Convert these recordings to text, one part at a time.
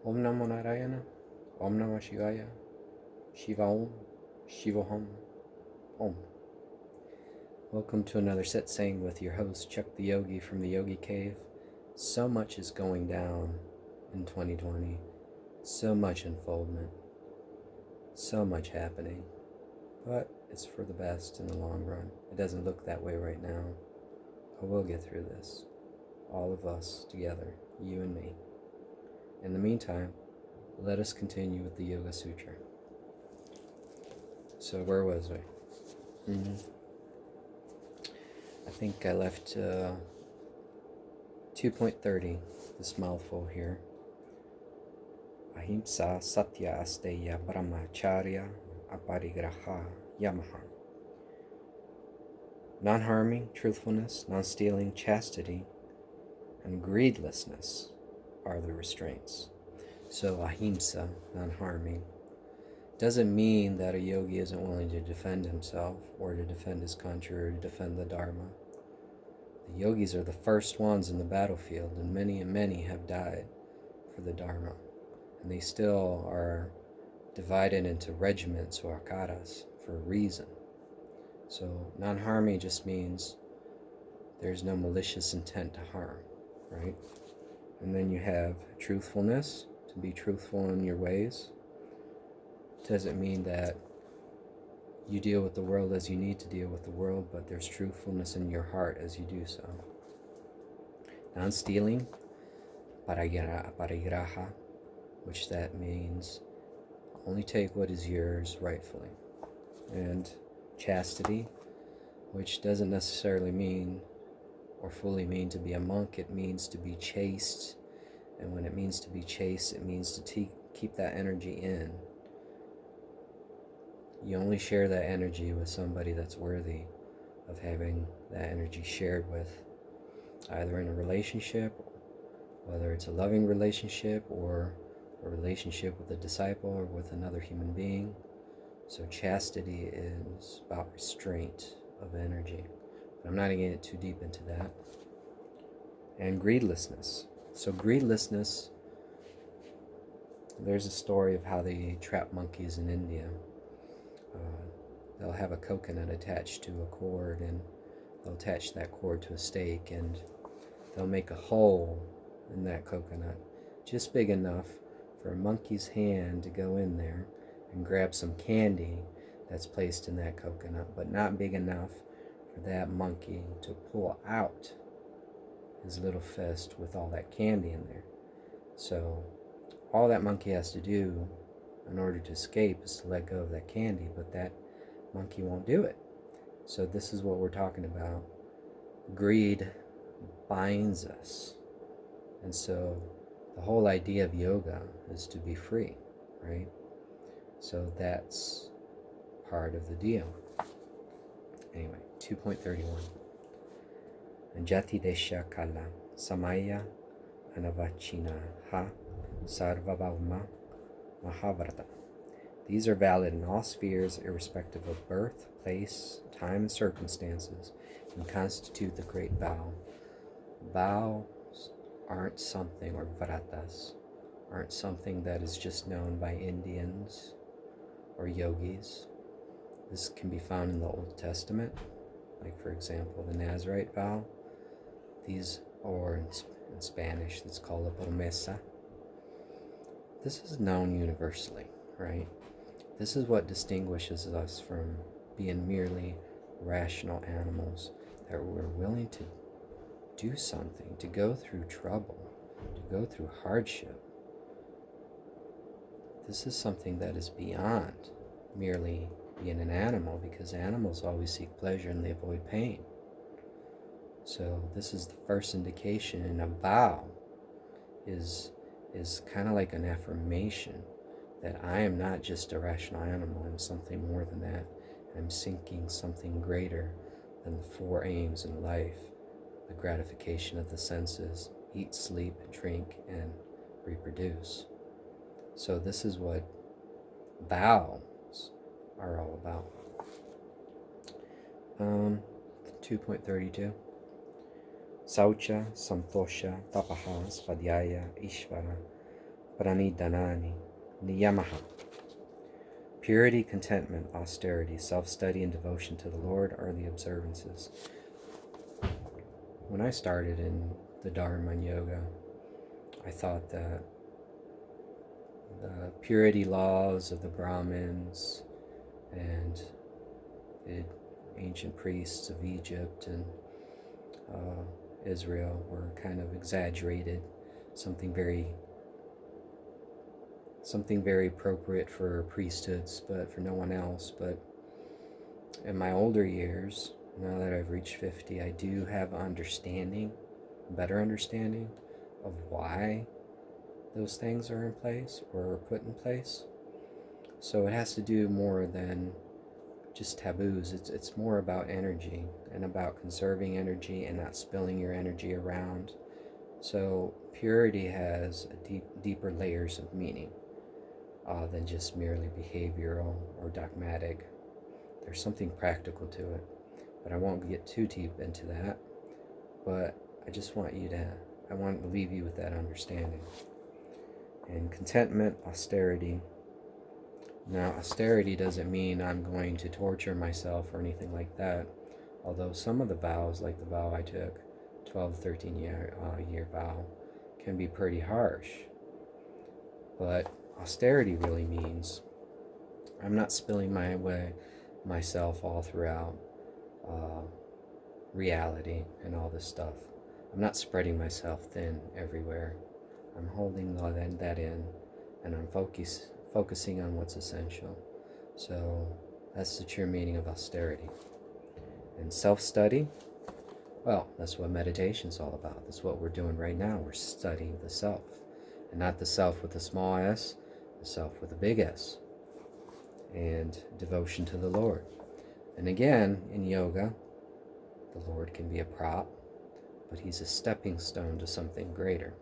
Om Namo Narayana, Om Namah Shivaya, Shiva Om, Shiva Hum, Om. Welcome to another satsang with your host, Chuck the Yogi from the Yogi Cave. So much is going down in 2020, so much unfoldment, so much happening, but it's for the best in the long run. It doesn't look that way right now, but we'll get through this, all of us together, you and me. In the meantime, let us continue with the Yoga Sutra. So where was I? I think I left 2.30, this mouthful here. Ahimsa Satya Asteya Brahmacharya Aparigraha Yamaha. Non-harming, truthfulness, non-stealing, chastity, and greedlessness are the restraints. So ahimsa, non-harming, doesn't mean that a yogi isn't willing to defend himself or to defend his country or to defend the Dharma. The yogis are the first ones in the battlefield, and many have died for the Dharma. And they still are divided into regiments or akaras for a reason. So non-harming just means there's no malicious intent to harm, right? And then you have truthfulness, to be truthful in your ways. Doesn't mean that you deal with the world as you need to deal with the world, but there's truthfulness in your heart as you do so. Non-stealing, parigraha, which that means only take what is yours rightfully. And chastity, which doesn't necessarily mean or fully mean to be a monk. It means to be chaste, and when it means to be chaste, it means to keep that energy in. You only share that energy with somebody that's worthy of having that energy shared with, either in a relationship, whether it's a loving relationship or a relationship with a disciple or with another human being. So chastity is about restraint of energy. But I'm not going to get too deep into that. And greedlessness. So greedlessness, there's a story of how they trap monkeys in India. They'll have a coconut attached to a cord, and they'll attach that cord to a stake, and they'll make a hole in that coconut just big enough for a monkey's hand to go in there and grab some candy that's placed in that coconut, but not big enough for that monkey to pull out his little fist with all that candy in there. So all that monkey has to do in order to escape is to let go of that candy, but that monkey won't do it. So this is what we're talking about. Greed binds us. And so the whole idea of yoga is to be free, right? So that's part of the deal. Anyway, 2.31. Jati Desha Kala Samaya Anavachina Ha Sarvabhauma Mahavarta. These are valid in all spheres, irrespective of birth, place, time, and circumstances, and constitute the great vow. Vows aren't something, or vratas, aren't something that is just known by Indians or yogis. This can be found in the Old Testament, like for example the Nazarite vow. These, or in Spanish, it's called a promesa. This is known universally, right? This is what distinguishes us from being merely rational animals, that we're willing to do something, to go through trouble, to go through hardship. This is something that is beyond merely being an animal, because animals always seek pleasure and they avoid pain. So this is the first indication, and a vow is kind of like an affirmation that I am not just a rational animal, I'm something more than that. I'm seeking something greater than the four aims in life, the gratification of the senses, eat, sleep, drink, and reproduce. So this is what vows are all about. 2.32. Saucha, Santosha, Tapaha, Svadhyaya, Ishvara, Pranidanani Niyamaha. Purity, contentment, austerity, self-study, and devotion to the Lord are the observances. When I started in the Dharma and Yoga, I thought that the purity laws of the Brahmins and the ancient priests of Egypt and Israel were kind of exaggerated, something very appropriate for priesthoods, but for no one else. But in my older years, now that I've reached 50, I do have better understanding of why those things are in place or are put in place. So it has to do more than just taboos. It's more about energy and about conserving energy and not spilling your energy around. So purity has deeper layers of meaning than just merely behavioral or dogmatic. There's something practical to it, but I won't get too deep into that. But I want to leave you with that understanding. And contentment, austerity. Now, austerity doesn't mean I'm going to torture myself or anything like that. Although some of the vows, like the vow I took, 12 to 13 year vow, can be pretty harsh. But austerity really means I'm not spilling myself all throughout reality and all this stuff. I'm not spreading myself thin everywhere. I'm holding that in, and I'm focusing on what's essential. So that's the true meaning of austerity. And self-study, well, that's what meditation's all about. That's what we're doing right now. We're studying the self. And not the self with a small s, the self with a big S. And devotion to the Lord. And again, in yoga, the Lord can be a prop, but he's a stepping stone to something greater.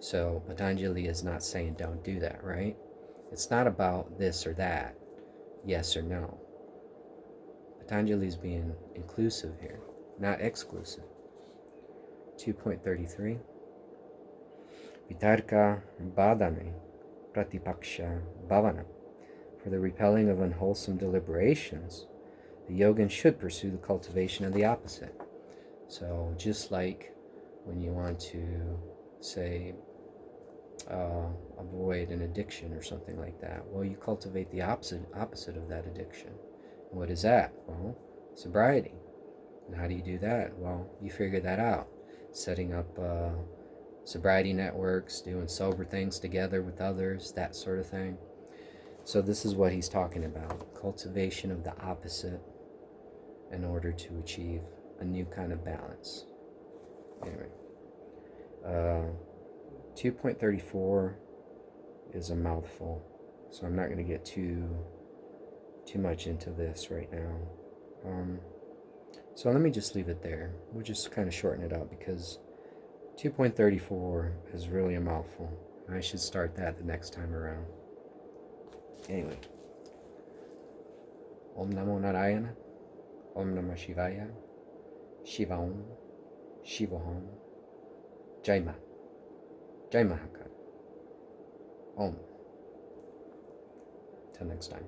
So Patanjali is not saying don't do that, right? It's not about this or that, yes or no. Patanjali is being inclusive here, not exclusive. 2.33 Vitarka Badane Pratipaksha Bhavana. For the repelling of unwholesome deliberations, the yogin should pursue the cultivation of the opposite. So just like when you want to, say, avoid an addiction or something like that, well, you cultivate the opposite of that addiction. What is that? Well, sobriety. And how do you do that? Well, you figure that out. Setting up sobriety networks, doing sober things together with others, that sort of thing. So this is what he's talking about. Cultivation of the opposite in order to achieve a new kind of balance. Anyway. 2.34 is a mouthful, so I'm not going to get too much into this right now. So let me just leave it there. We'll just kind of shorten it up because 2.34 is really a mouthful. I should start that the next time around. Anyway. Om Namo Narayana. Om Namah Shivaya. Shiva Om. Shiva Hom. Jai Ma. Jai Mahakal. Om. Till next time.